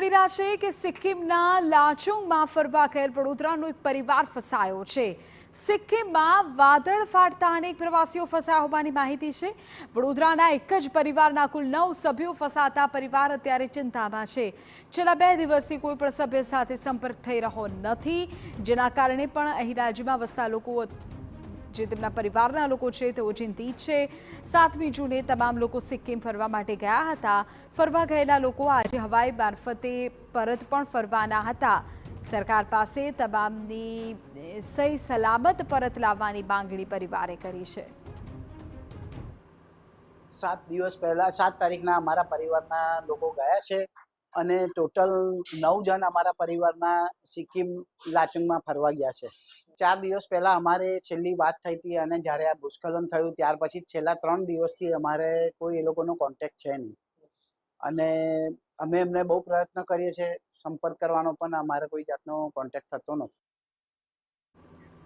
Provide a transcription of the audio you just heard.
મળી રહ્યા છે કે સિક્કિમના લાચુંગમાં ફરવા ગયેલ વડોદરાનો એક પરિવાર ફસાયો છે। સિક્કિમમાં વાદળ ફાટતા અનેક પ્રવાસીઓ ફસાયા હોવાની માહિતી છે। વડોદરાના એક જ પરિવારના કુલ 9 સભ્યો ફસાતા પરિવાર અત્યારે ચિંતામાં છે। છેલ્લા 2 દિવસથી કોઈ પણ સભ્ય સાથે સંપર્ક થઈ રહ્યો નથી, જેના કારણે પણ અહીં રાજ્યમાં વસતા લોકો જે તેમના પરિવારના લોકો છે તેઓ ચિંતિત છે। 7મી જૂને તમામ લોકો સિક્કિમ ફરવા માટે ગયા હતા। ફરવા ગયેલા લોકો આજે હવાઈ મારફતે પરત પણ ફરવાના હતા। સરકાર પાસે તમામની સહી સલામત પરત લાવવાની માંગણી પરિવારે કરી છે। 7 દિવસ પહેલા 7 તારીખના અમારા પરિવારના લોકો ગયા છે અને ટોટલ 9 જણ અમારા પરિવારના સિક્કિમ લાચુંગમાં ફરવા ગયા છે। 4 દિવસ પહેલા અમારે છેલ્લી વાત થઈ હતી અને જ્યારે આ ભૂસ્ખલન થયું ત્યાર પછી છેલ્લા 3 દિવસથી અમારે કોઈ એ લોકોનો કોન્ટેક્ટ છે નહીં અને અમે એમને બહુ પ્રયત્ન કરીએ છીએ સંપર્ક કરવાનો, પણ અમારે કોઈ જાતનો કોન્ટેક્ટ થતો નથી।